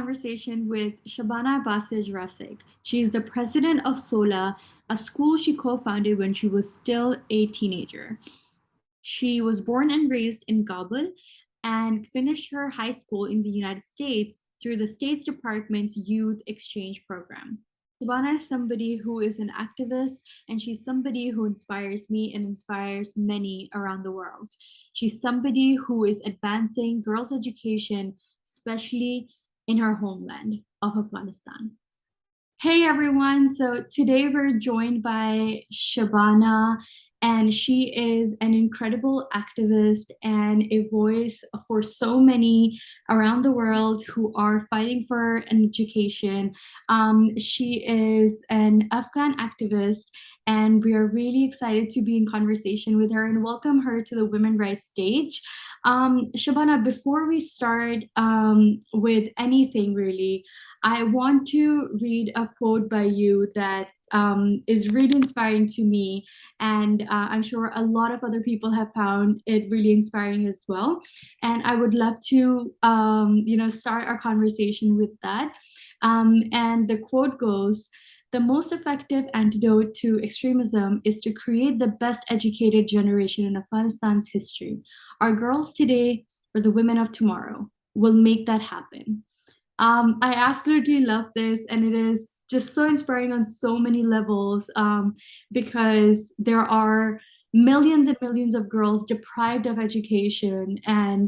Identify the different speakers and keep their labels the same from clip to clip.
Speaker 1: conversation with Shabana Basij-Rasikh. She is the president of SOLA, a school she co-founded when she was still a teenager. She was born and raised in Kabul and finished her high school in the United States through the State's Department's Youth Exchange Program. Shabana is somebody who is an activist, and she's somebody who inspires me and inspires many around the world. She's somebody who is advancing girls' education, especially in her homeland of Afghanistan. Hey everyone, so today we're joined by Shabana, and she is an incredible activist and a voice for so many around the world who are fighting for an education. She is an Afghan activist, and we are really excited to be in conversation with her and welcome her to the Women Rise stage. Shabana, before we start with anything really, I want to read a quote by you that is really inspiring to me, and I'm sure a lot of other people have found it really inspiring as well. And I would love to, start our conversation with that. And the quote goes, "The most effective antidote to extremism is to create the best educated generation in Afghanistan's history. Our girls today, or the women of tomorrow, will make that happen." I absolutely love this, and it is just so inspiring on so many levels, because there are millions and millions of girls deprived of education, and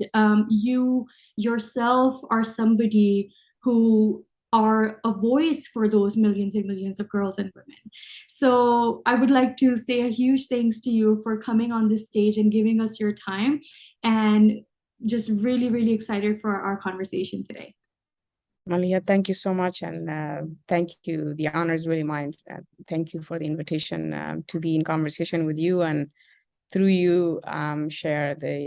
Speaker 1: you yourself are somebody who are a voice for those millions and millions of girls and women. So I would like to say a huge thanks to you for coming on this stage and giving us your time, and just really, really excited for our conversation today.
Speaker 2: Malia, thank you so much, and thank you. The honor is really mine. Thank you for the invitation to be in conversation with you, and through you share the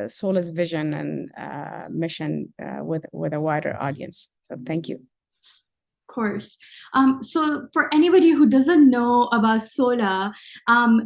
Speaker 2: SOLA's vision and mission with a wider audience. So thank you.
Speaker 1: Course. So for anybody who doesn't know about SOLA,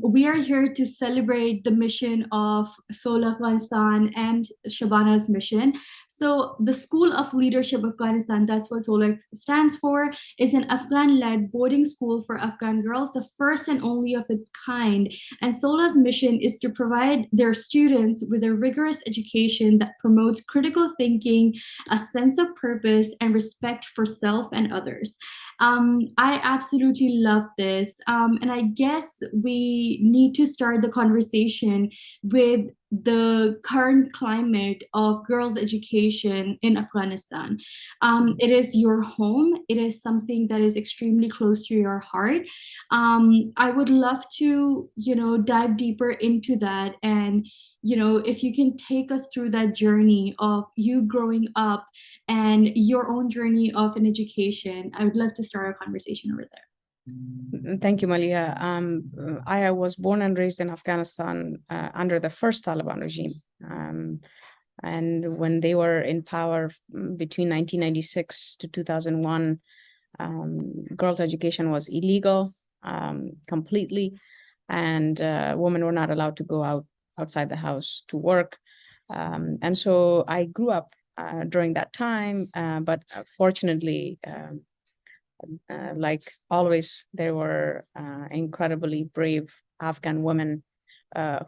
Speaker 1: we are here to celebrate the mission of SOLA Afghanistan and Shabana's mission. So the School of Leadership Afghanistan, that's what SOLA stands for, is an Afghan-led boarding school for Afghan girls, the first and only of its kind. And SOLA's mission is to provide their students with a rigorous education that promotes critical thinking, a sense of purpose, and respect for self and others. I absolutely love this. And I guess we need to start the conversation with the current climate of girls' education in Afghanistan. It is your home. It is something that is extremely close to your heart. I would love to, dive deeper into that, and if you can take us through that journey of you growing up and your own journey of an education, I would love to start a conversation over there.
Speaker 2: Thank you, Malia. I was born and raised in Afghanistan under the first Taliban regime. And when they were in power between 1996 to 2001, girls' education was illegal completely, and women were not allowed to go outside the house to work. And so I grew up during that time, but fortunately, like always, there were incredibly brave Afghan women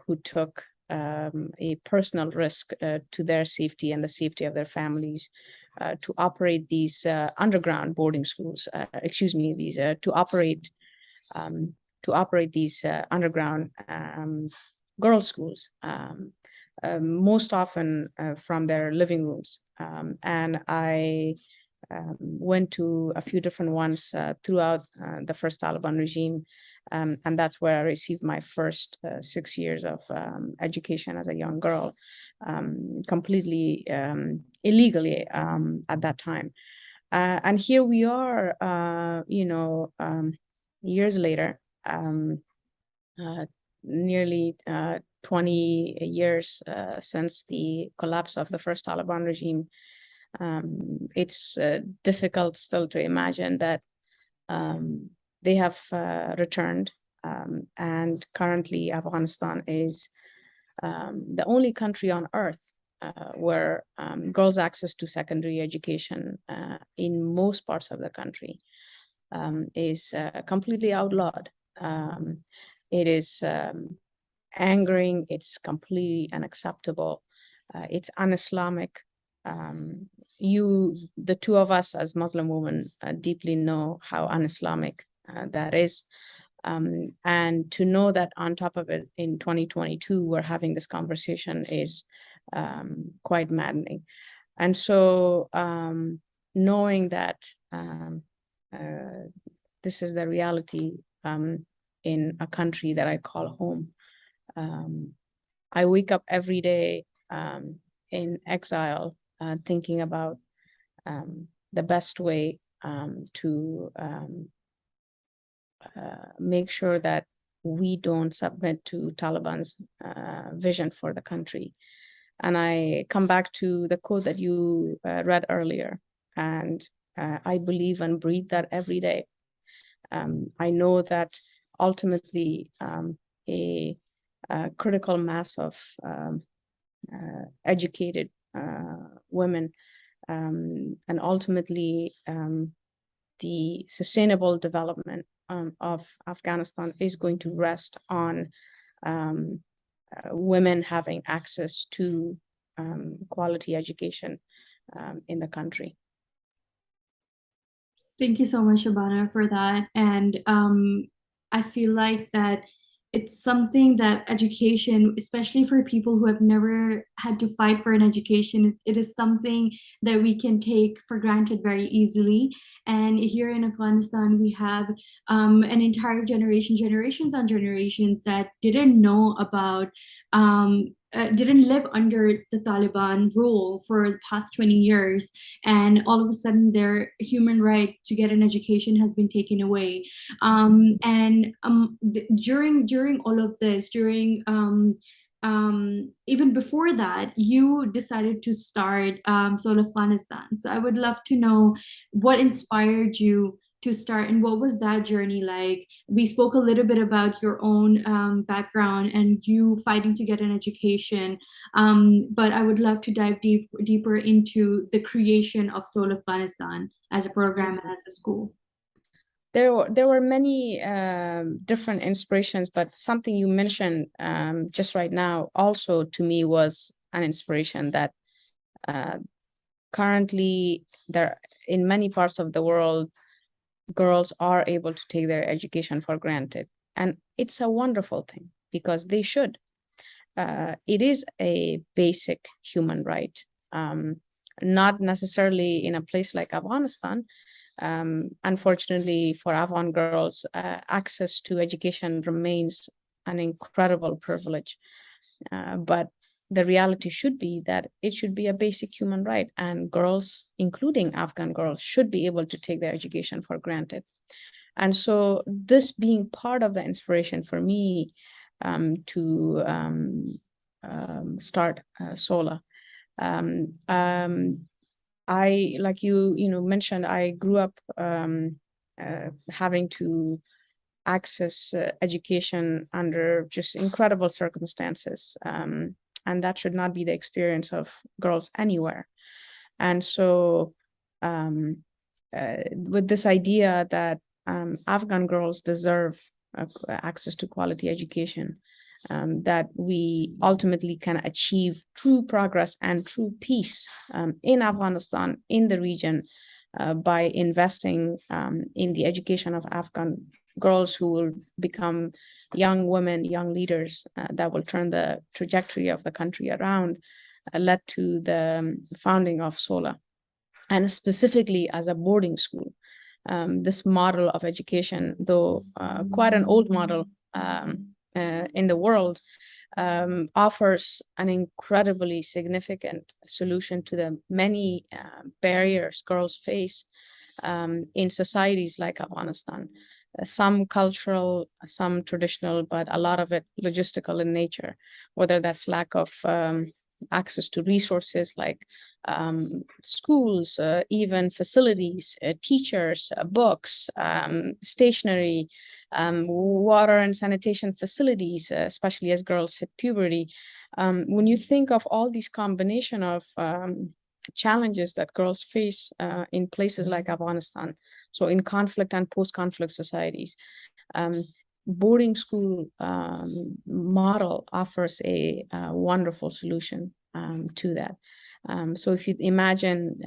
Speaker 2: who took a personal risk to their safety and the safety of their families to operate these underground boarding schools. To operate these underground girls' schools, most often from their living rooms. And I went to a few different ones throughout the first Taliban regime. And that's where I received my first 6 years of education as a young girl, completely illegally at that time. And here we are, years later, nearly 20 years since the collapse of the first Taliban regime. It's difficult still to imagine that they have returned, and currently Afghanistan is the only country on earth where girls' access to secondary education in most parts of the country is completely outlawed. It is angering, it's completely unacceptable, it's un-Islamic. The two of us as Muslim women deeply know how un-Islamic that is. And to know that on top of it, in 2022, we're having this conversation is quite maddening. And so knowing that this is the reality in a country that I call home, I wake up every day in exile, thinking about the best way to make sure that we don't submit to Taliban's vision for the country. And I come back to the quote that you read earlier, and I believe and breathe that every day. I know that ultimately a critical mass of educated women and ultimately the sustainable development of Afghanistan is going to rest on women having access to quality education in the country.
Speaker 1: Thank you so much, Shabana, for that. And I feel like that it's something that education, especially for people who have never had to fight for an education, it is something that we can take for granted very easily. And here in Afghanistan, we have an entire generation, generations on generations that didn't know about didn't live under the Taliban rule for the past 20 years. And all of a sudden, their human right to get an education has been taken away. During all of this, even before that, you decided to start SOLA Afghanistan. So I would love to know what inspired you to start and what was that journey like. We spoke a little bit about your own background and you fighting to get an education, but I would love to dive deeper into the creation of SOLA Afghanistan as a program and as a school.
Speaker 2: There were many different inspirations, but something you mentioned just right now also to me was an inspiration that currently there in many parts of the world, girls are able to take their education for granted. And it's a wonderful thing because they should. It is a basic human right, not necessarily in a place like Afghanistan. Unfortunately for Afghan girls, access to education remains an incredible privilege. But the reality should be that it should be a basic human right, and girls, including Afghan girls, should be able to take their education for granted. And so this being part of the inspiration for me to start SOLA. I, like you mentioned, I grew up having to access education under just incredible circumstances. And that should not be the experience of girls anywhere. And so with this idea that Afghan girls deserve access to quality education, that we ultimately can achieve true progress and true peace in Afghanistan, in the region, by investing in the education of Afghan girls who will become young women, young leaders that will turn the trajectory of the country around, led to the founding of SOLA. And specifically as a boarding school, this model of education, though quite an old model in the world, offers an incredibly significant solution to the many barriers girls face in societies like Afghanistan. Some cultural, some traditional, but a lot of it logistical in nature, whether that's lack of access to resources like schools, even facilities, teachers, books, stationery, water and sanitation facilities, especially as girls hit puberty. When you think of all these combination of challenges that girls face in places like Afghanistan, so in conflict and post-conflict societies, boarding school model offers a wonderful solution to that. So if you imagine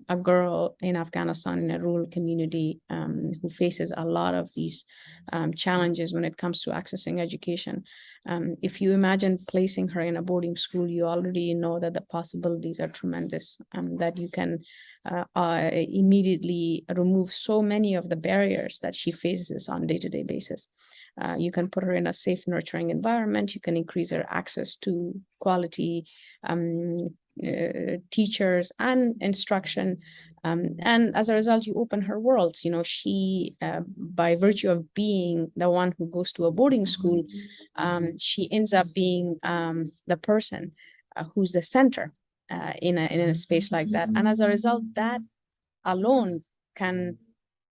Speaker 2: a girl in Afghanistan in a rural community who faces a lot of these challenges when it comes to accessing education, if you imagine placing her in a boarding school, you already know that the possibilities are tremendous, that you can immediately remove so many of the barriers that she faces on a day-to-day basis. You can put her in a safe, nurturing environment. You can increase her access to quality teachers and instruction. And as a result, you open her world. She, by virtue of being the one who goes to a boarding school, she ends up being the person who's the center in a space like that. And as a result, that alone can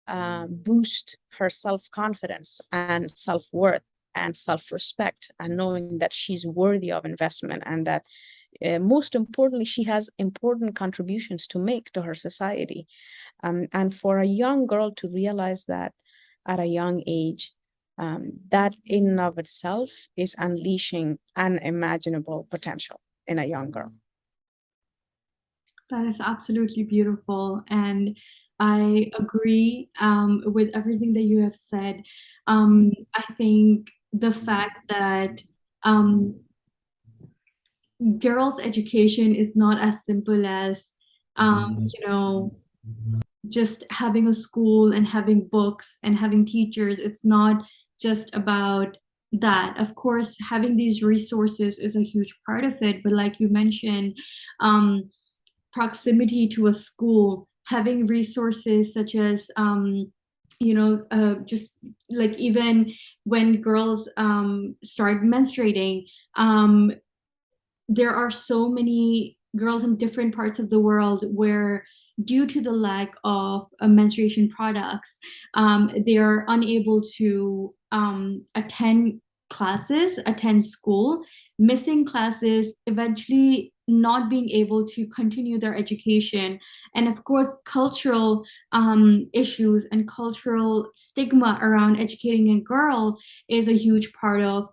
Speaker 2: boost her self-confidence and self-worth and self-respect, and knowing that she's worthy of investment, and that most importantly, she has important contributions to make to her society. And for a young girl to realize that at a young age, that in and of itself is unleashing unimaginable potential in a young girl.
Speaker 1: That is absolutely beautiful. And I agree with everything that you have said. I think the fact that girls' education is not as simple as, just having a school and having books and having teachers. It's not just about that. Of course, having these resources is a huge part of it, but like you mentioned, proximity to a school, having resources such as, just like even when girls start menstruating, there are so many girls in different parts of the world where, due to the lack of menstruation products, they are unable to attend classes, attend school, missing classes, eventually not being able to continue their education. And of course, cultural issues and cultural stigma around educating a girl is a huge part of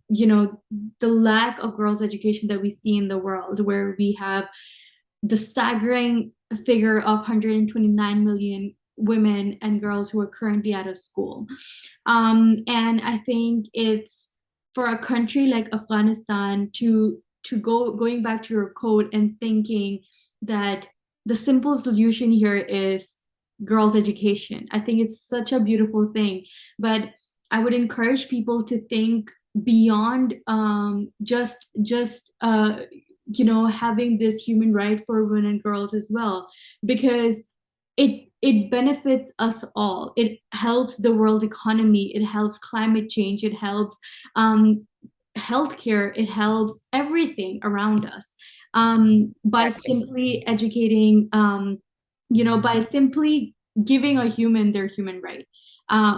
Speaker 1: the lack of girls' education that we see in the world, where we have the staggering figure of 129 million women and girls who are currently out of school. And I think it's, for a country like Afghanistan to going back to your code and thinking that the simple solution here is girls' education. I think it's such a beautiful thing. But I would encourage people to think beyond just having this human right for women and girls as well, because it benefits us all. It helps the world economy, it helps climate change, it helps healthcare, it helps everything around us, by simply educating, by simply giving a human their human right,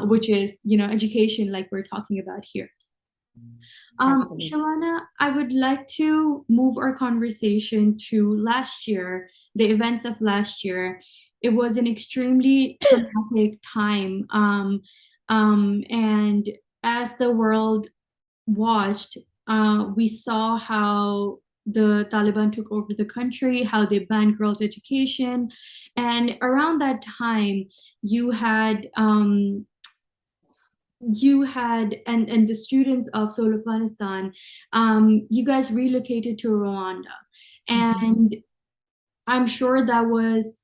Speaker 1: which is education, like we're talking about here. Shabana, I would like to move our conversation to last year, the events of last year. It was an extremely traumatic time. And as the world watched, we saw how the Taliban took over the country, how they banned girls' education. And around that time, you had and the students of SOLA Afghanistan, you guys relocated to Rwanda, and I'm sure that was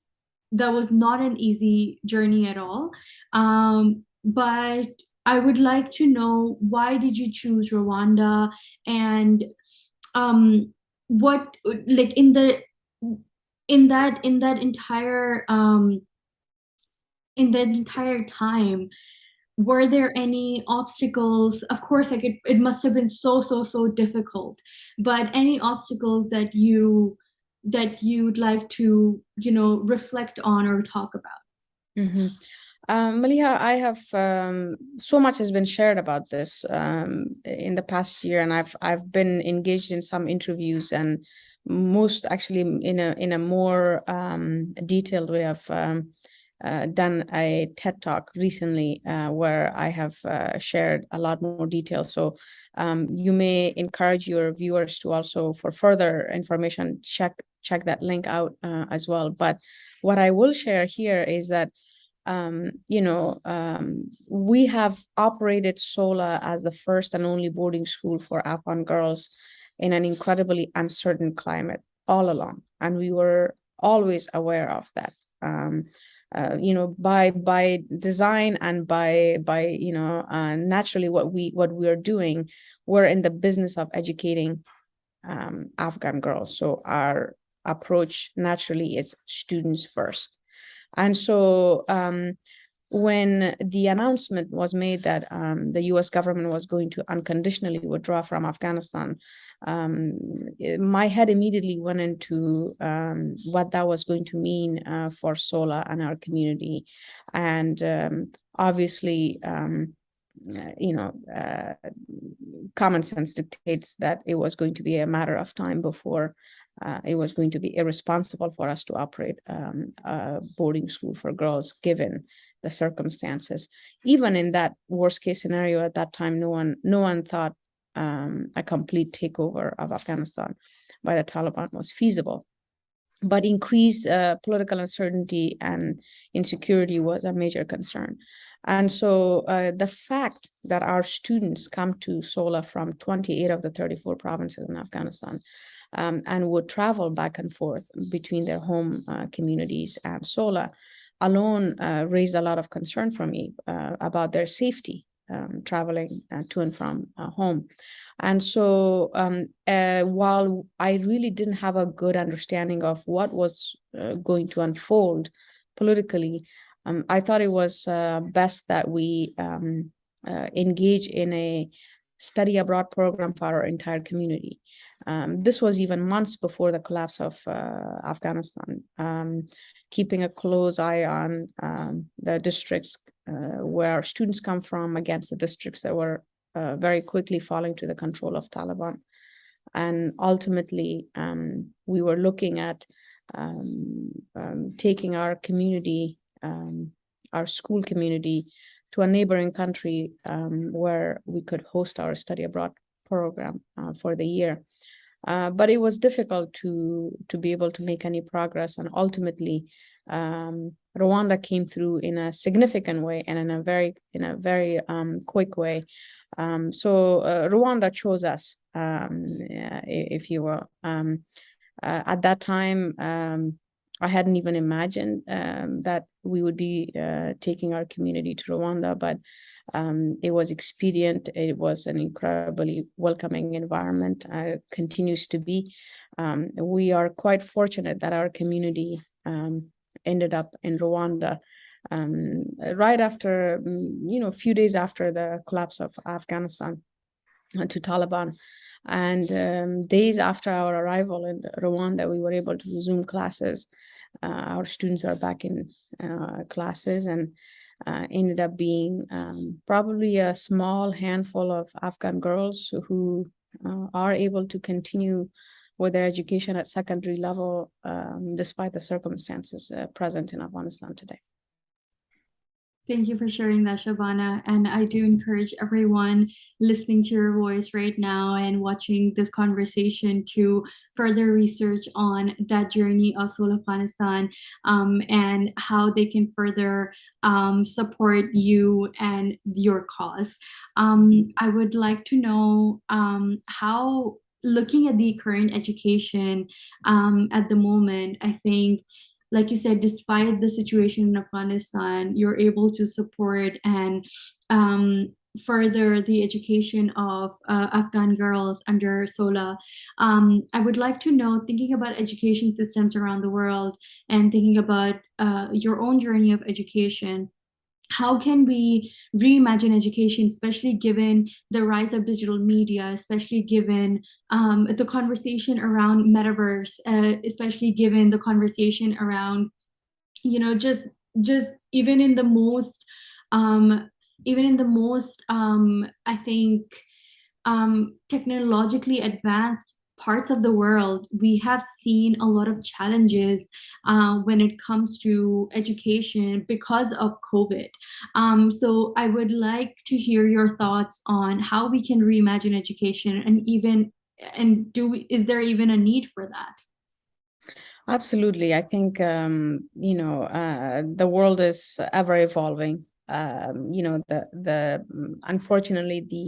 Speaker 1: not an easy journey at all. But I would like to know, why did you choose Rwanda, and what, like, in that entire time, were there any obstacles? Of course, like it must have been so difficult, but any obstacles that you'd like to reflect on or talk about?
Speaker 2: Maliha, I have so much has been shared about this in the past year, and I've been engaged in some interviews, and most actually in a more detailed way. I've done a TED talk recently where I have shared a lot more detail. So you may encourage your viewers to also, for further information, check that link out as well. But what I will share here is that we have operated SOLA as the first and only boarding school for Afghan girls in an incredibly uncertain climate all along, and we were always aware of that. By design and by naturally what we are doing, we're in the business of educating Afghan girls. So our approach naturally is students first. And so when the announcement was made that the US government was going to unconditionally withdraw from Afghanistan, my head immediately went into what that was going to mean for SOLA and our community. And obviously, common sense dictates that it was going to be a matter of time before it was going to be irresponsible for us to operate a boarding school for girls, given the circumstances. Even in that worst case scenario at that time, no one thought a complete takeover of Afghanistan by the Taliban was feasible. But increased political uncertainty and insecurity was a major concern. And so the fact that our students come to SOLA from 28 of the 34 provinces in Afghanistan and would travel back and forth between their home communities and SOLA alone raised a lot of concern for me about their safety traveling to and from home. And so while I really didn't have a good understanding of what was going to unfold politically, I thought it was best that we engage in a study abroad program for our entire community. This was even months before the collapse of Afghanistan, keeping a close eye on the districts where our students come from against the districts that were very quickly falling to the control of Taliban. And ultimately, we were looking at taking our community, our school community, to a neighboring country where we could host our study abroad program for the year. But it was difficult to be able to make any progress. And ultimately, Rwanda came through in a significant way and in a very quick way. So Rwanda chose us, if you will. At that time, I hadn't even imagined that we would be taking our community to Rwanda, but it was expedient. It was an incredibly welcoming environment, continues to be. We are quite fortunate that our community ended up in Rwanda right after, a few days after the collapse of Afghanistan to Taliban. And days after our arrival in Rwanda, we were able to resume classes. Our students are back in classes, and ended up being probably a small handful of Afghan girls who are able to continue with their education at secondary level despite the circumstances present in Afghanistan today.
Speaker 1: Thank you for sharing that, Shabana. And I do encourage everyone listening to your voice right now and watching this conversation to further research on that journey of SOLA Afghanistan and how they can further support you and your cause. I would like to know how, looking at the current education at the moment, I think, like you said, despite the situation in Afghanistan, you're able to support and further the education of Afghan girls under SOLA. I would like to know, thinking about education systems around the world and thinking about your own journey of education, how can we reimagine education, especially given the rise of digital media, especially given the conversation around metaverse, especially given the conversation around, just even in the most I think technologically advanced parts of the world, we have seen a lot of challenges when it comes to education because of COVID. So I would like to hear your thoughts on how we can reimagine education, is there even a need for that?
Speaker 2: Absolutely. I think, the world is ever evolving. Unfortunately, the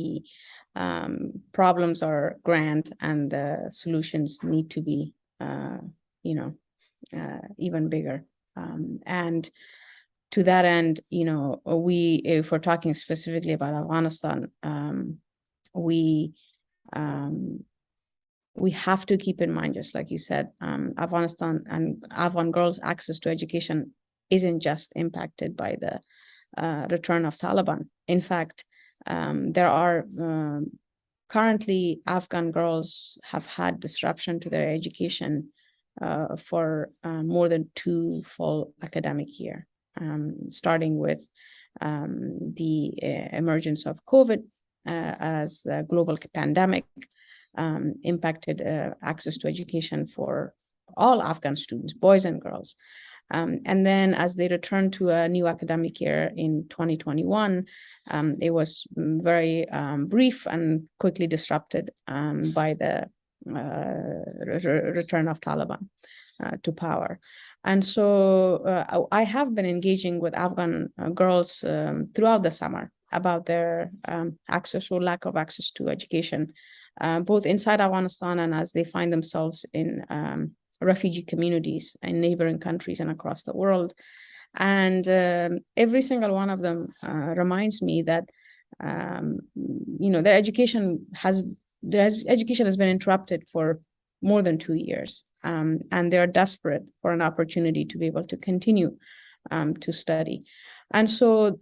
Speaker 2: problems are grand and the solutions need to be, even bigger. And to that end, if we're talking specifically about Afghanistan, we um, we have to keep in mind, just like you said, Afghanistan and Afghan girls' access to education isn't just impacted by the return of Taliban. In fact, there are currently Afghan girls have had disruption to their education for more than 2 full academic year, starting with the emergence of COVID as the global pandemic impacted access to education for all Afghan students, boys and girls. And then as they returned to a new academic year in 2021, it was very brief and quickly disrupted by the return of Taliban to power. And so I have been engaging with Afghan girls throughout the summer about their access or lack of access to education, both inside Afghanistan and as they find themselves in refugee communities in neighboring countries and across the world. And every single one of them reminds me that their education has been interrupted for more than 2 years, and they're desperate for an opportunity to be able to continue to study. And so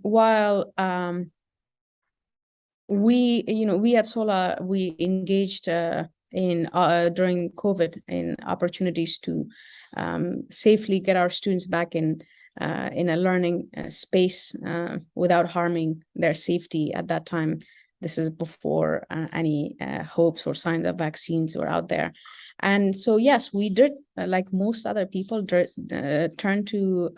Speaker 2: while we at SOLA, we engaged in during COVID in opportunities to safely get our students back in a learning space without harming their safety at that time. This is before any hopes or signs of vaccines were out there. And so, yes, we did, like most other people, turn to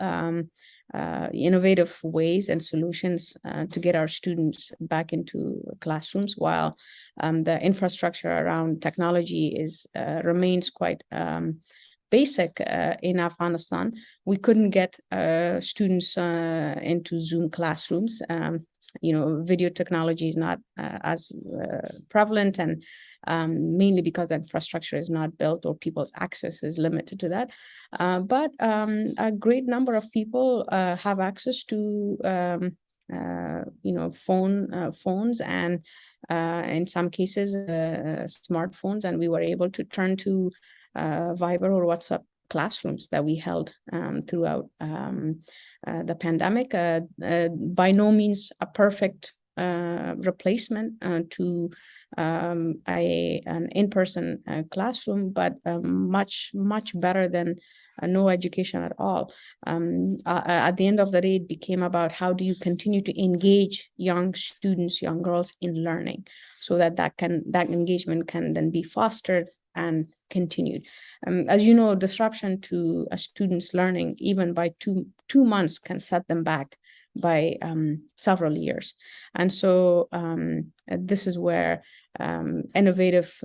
Speaker 2: innovative ways and solutions to get our students back into classrooms, while the infrastructure around technology remains quite basic in Afghanistan. We couldn't get students into Zoom classrooms. Video technology is not as prevalent, and mainly because the infrastructure is not built or people's access is limited to that. But a great number of people have access to phones and in some cases smartphones, and we were able to turn to Viber or WhatsApp classrooms that we held throughout the pandemic. By no means a perfect replacement to an in-person classroom, but much better than no education at all. At the end of the day, it became about how do you continue to engage young students, young girls in learning, so that engagement can then be fostered and continued. As you know, disruption to a student's learning, even by two months, can set them back by several years. And so this is where innovative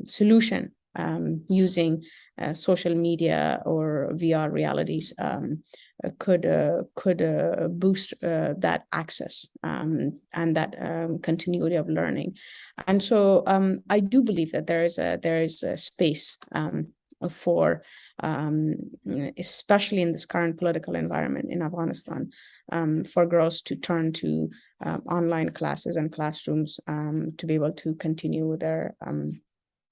Speaker 2: solution using social media or VR realities could boost that access and that continuity of learning. And so I do believe that there is a space for especially in this current political environment in Afghanistan, for girls to turn to online classes and classrooms to be able to continue their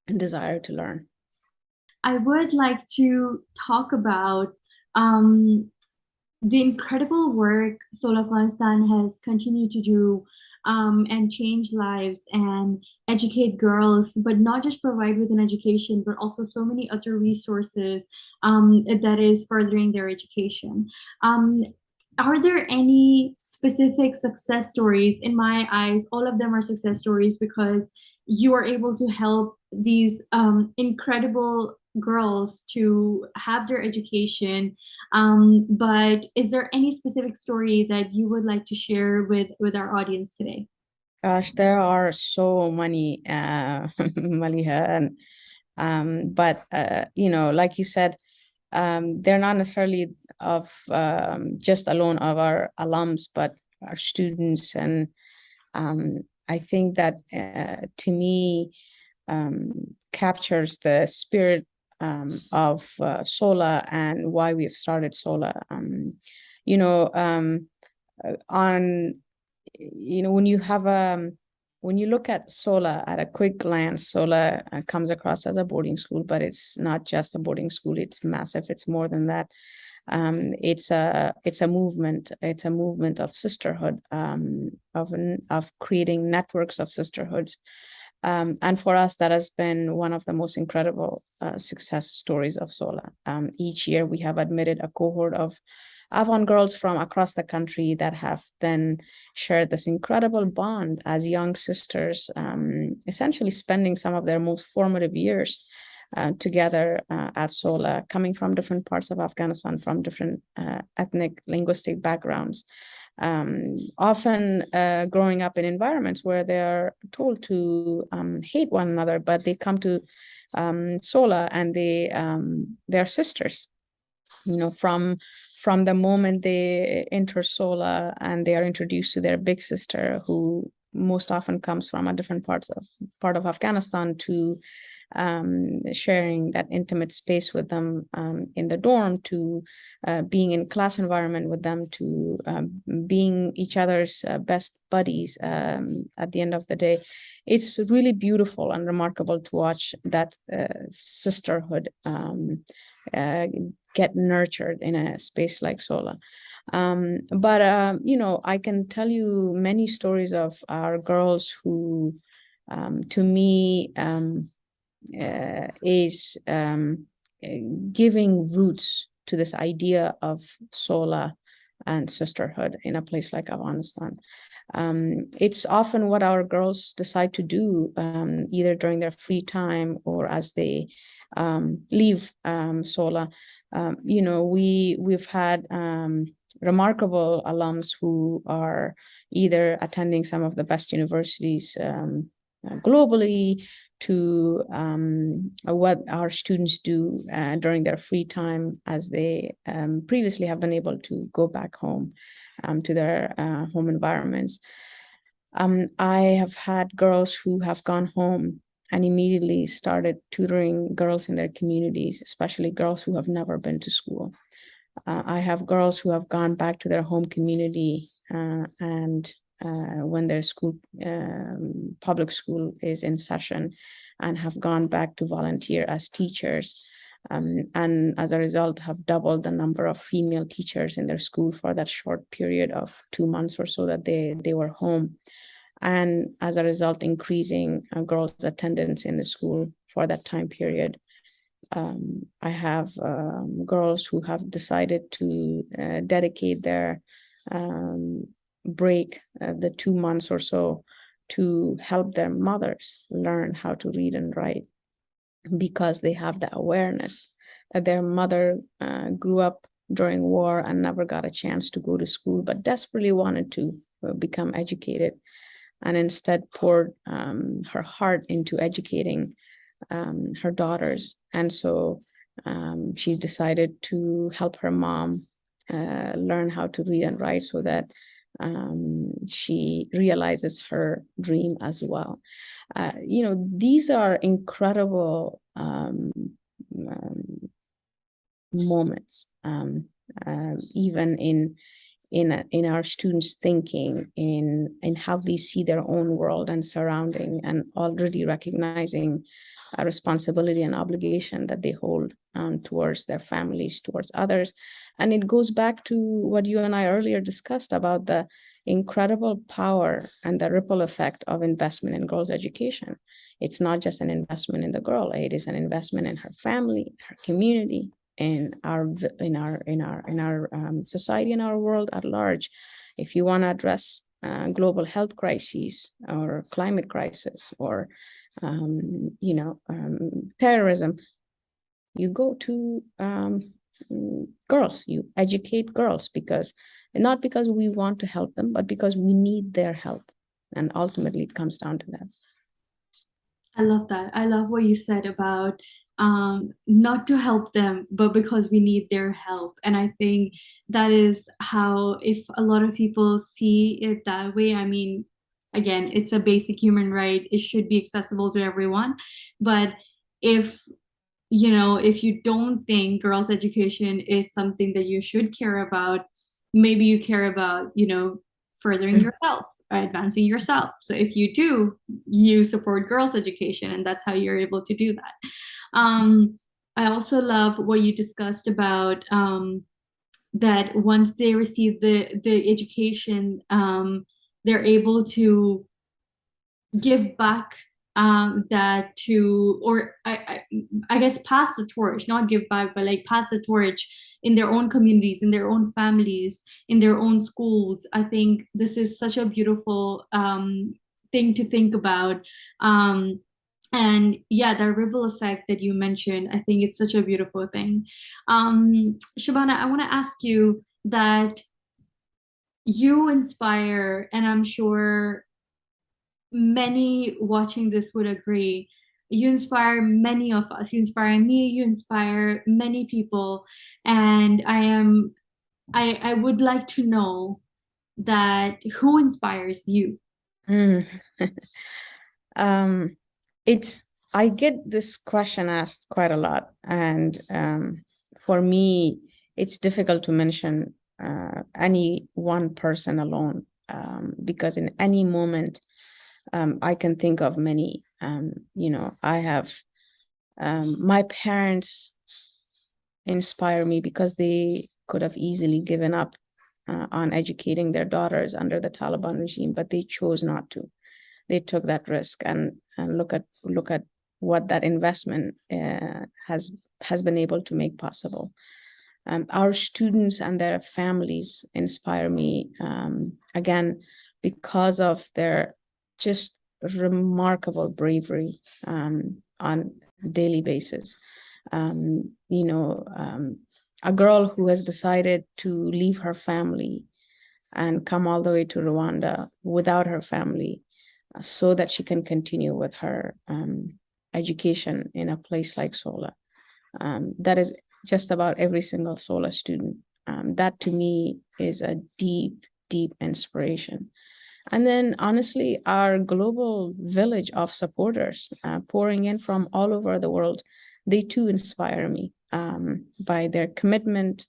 Speaker 2: desire to learn.
Speaker 1: I would like to talk about the incredible work SOLA Afghanistan has continued to do and change lives and educate girls, but not just provide with an education, but also so many other resources that is furthering their education. Are there any specific success stories? In my eyes, all of them are success stories because you are able to help these incredible girls to have their education. But is there any specific story that you would like to share with our audience today?
Speaker 2: Gosh, there are so many, Maliha, and but like you said, they're not necessarily of just alone of our alums, but our students. And I think that to me captures the spirit of SOLA and why we've started SOLA. You know, on when you have when you look at SOLA at a quick glance, SOLA comes across as a boarding school, but it's not just a boarding school. It's massive. It's more than that. It's a movement. It's a movement of sisterhood, of creating networks of sisterhoods. And for us, that has been one of the most incredible success stories of SOLA. Each year, we have admitted a cohort of Afghan girls from across the country that have then shared this incredible bond as young sisters, essentially spending some of their most formative years together at SOLA, coming from different parts of Afghanistan, from different ethnic, linguistic backgrounds, often growing up in environments where they are told to hate one another, but they come to SOLA and they're sisters. From the moment they enter SOLA and they are introduced to their big sister, who most often comes from a different part of Afghanistan, to sharing that intimate space with them in the dorm, to being in class environment with them, to being each other's best buddies at the end of the day. It's really beautiful and remarkable to watch that sisterhood get nurtured in a space like SOLA. But I can tell you many stories of our girls who, to me, is giving roots to this idea of SOLA and sisterhood in a place like Afghanistan. It's often what our girls decide to do, either during their free time or as they leave SOLA. We've had remarkable alums who are either attending some of the best universities globally, to what our students do during their free time, as they previously have been able to go back home to their home environments. I have had girls who have gone home and immediately started tutoring girls in their communities, especially girls who have never been to school. I have girls who have gone back to their home community and when their school, public school, is in session, and have gone back to volunteer as teachers. And as a result, have doubled the number of female teachers in their school for that short period of 2 months or so that they were home. And as a result, increasing girls' attendance in the school for that time period. I have girls who have decided to dedicate their break, the 2 months or so, to help their mothers learn how to read and write, because they have the awareness that their mother grew up during war and never got a chance to go to school, but desperately wanted to become educated, and instead poured her heart into educating her daughters. And so she decided to help her mom learn how to read and write, so that she realizes her dream as well. These are incredible moments, even in our students' thinking, in how they see their own world and surrounding, and already recognizing a responsibility and obligation that they hold towards their families, towards others. And it goes back to what you and I earlier discussed about the incredible power and the ripple effect of investment in girls' education. It's not just an investment in the girl, it is an investment in her family, her community, in our society, in our world at large. If you want to address global health crises or climate crisis or terrorism, you go to girls, you educate girls, not because we want to help them, but because we need their help. And ultimately it comes down to that.
Speaker 1: I love that. I love what you said about not to help them, but because we need their help. And I think that is how, if a lot of people see it that way, I mean, again, it's a basic human right. It should be accessible to everyone. But if if you don't think girls' education is something that you should care about, maybe you care about, furthering yourself, advancing yourself. So if you do, you support girls' education, and that's how you're able to do that. I also love what you discussed about that once they receive the education, they're able to give back that to, or I guess pass the torch, not give back, but like pass the torch in their own communities, in their own families, in their own schools. I think this is such a beautiful thing to think about. And yeah, the ripple effect that you mentioned, I think it's such a beautiful thing. Shabana, I want to ask you that you inspire, and I'm sure many watching this would agree, you inspire many of us. You inspire me, you inspire many people. And I would like to know that who inspires you?
Speaker 2: Mm. I get this question asked quite a lot, and for me, it's difficult to mention any one person alone, because in any moment, I can think of many. I have my parents inspire me because they could have easily given up on educating their daughters under the Taliban regime, but they chose not to. They took that risk, and look at what that investment has been able to make possible. Our students and their families inspire me, again, because of their just remarkable bravery on a daily basis. A girl who has decided to leave her family and come all the way to Rwanda without her family, so that she can continue with her education in a place like SOLA. That is just about every single SOLA student. That to me is a deep, deep inspiration. And then honestly, our global village of supporters pouring in from all over the world, they too inspire me by their commitment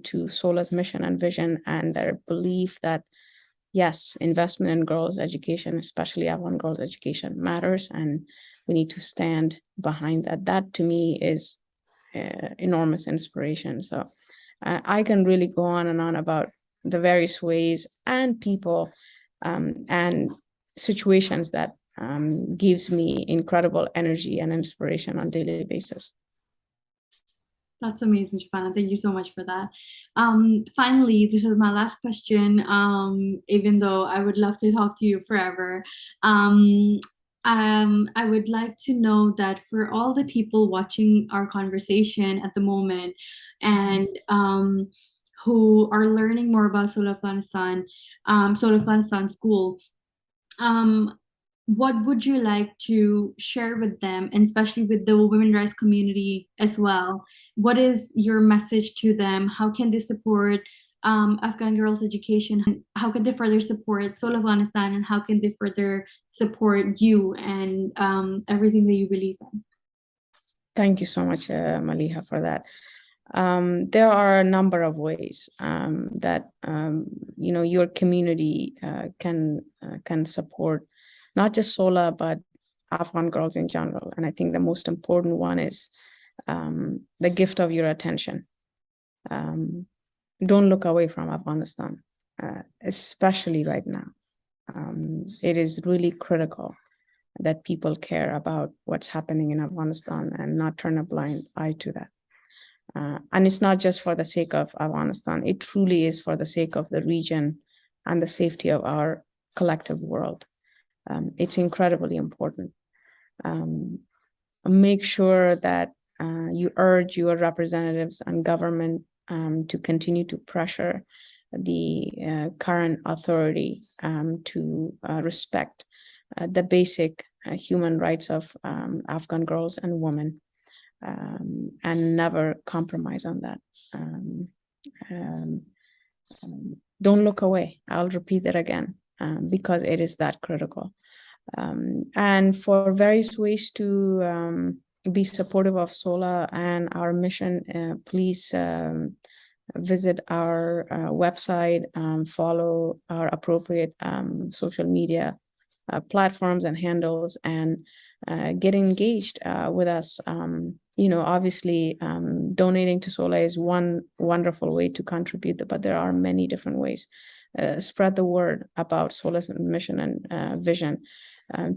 Speaker 2: to SOLA's mission and vision, and their belief that yes, investment in girls' education, especially Afghan girls' education, matters, and we need to stand behind that. That to me is enormous inspiration. So I can really go on and on about the various ways and people and situations that gives me incredible energy and inspiration on a daily basis.
Speaker 1: That's amazing, Shabana. Thank you so much for that. Finally, this is my last question. Even though I would love to talk to you forever, I would like to know that for all the people watching our conversation at the moment, and who are learning more about SOLA Afghanistan, SOLA Afghanistan School, what would you like to share with them, and especially with the women rights community as well? What is your message to them? How can they support Afghan girls' education? How can they further support SOLA Afghanistan, and how can they further support you and everything that you believe in?
Speaker 2: Thank you so much, Maliha, for that. There are a number of ways that your community can support not just SOLA, but Afghan girls in general. And I think the most important one is the gift of your attention. Don't look away from Afghanistan. especially right now. It is really critical that people care about what's happening in Afghanistan and not turn a blind eye to that. And it's not just for the sake of Afghanistan, it truly is for the sake of the region and the safety of our collective world. It's incredibly important. Make sure that you urge your representatives and government to continue to pressure the current authority to respect the basic human rights of Afghan girls and women, and never compromise on that. Don't look away. I'll repeat that again, because it is that critical. And for various ways to be supportive of SOLA and our mission, please visit our website, follow our appropriate social media platforms and handles, and get engaged with us. Obviously, donating to SOLA is one wonderful way to contribute, but there are many different ways. Spread the word about SOLA's mission and vision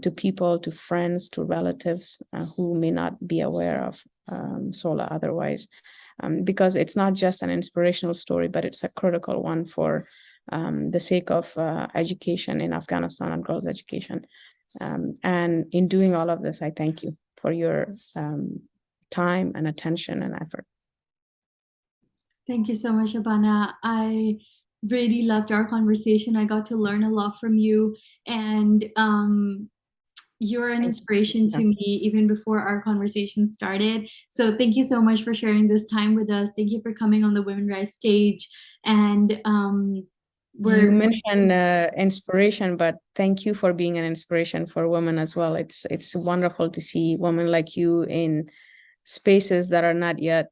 Speaker 2: to people, to friends, to relatives who may not be aware of SOLA otherwise. Because it's not just an inspirational story, but it's a critical one for the sake of education in Afghanistan and girls' education. And in doing all of this, I thank you for your time and attention and effort.
Speaker 1: Thank you so much, Shabana. I really loved our conversation. I got to learn a lot from you, and you're an inspiration to me even before our conversation started. So thank you so much for sharing this time with us. Thank you for coming on the Women Rise stage. And
Speaker 2: you mentioned inspiration, but thank you for being an inspiration for women as well. It's wonderful to see women like you in spaces that are not yet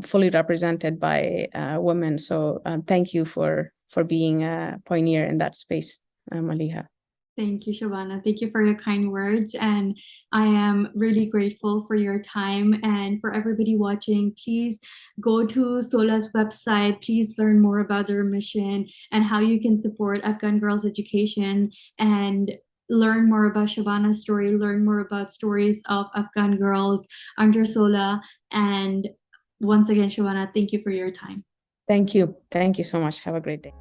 Speaker 2: fully represented by women. So thank you for being a pioneer in that space, Maliha.
Speaker 1: Thank you, Shabana. Thank you for your kind words. And I am really grateful for your time. And for everybody watching, please go to SOLA's website. Please learn more about their mission and how you can support Afghan girls' education, and learn more about Shabana's story, learn more about stories of Afghan girls under SOLA. And once again, Shabana, thank you for your time.
Speaker 2: Thank you. Thank you so much. Have a great day.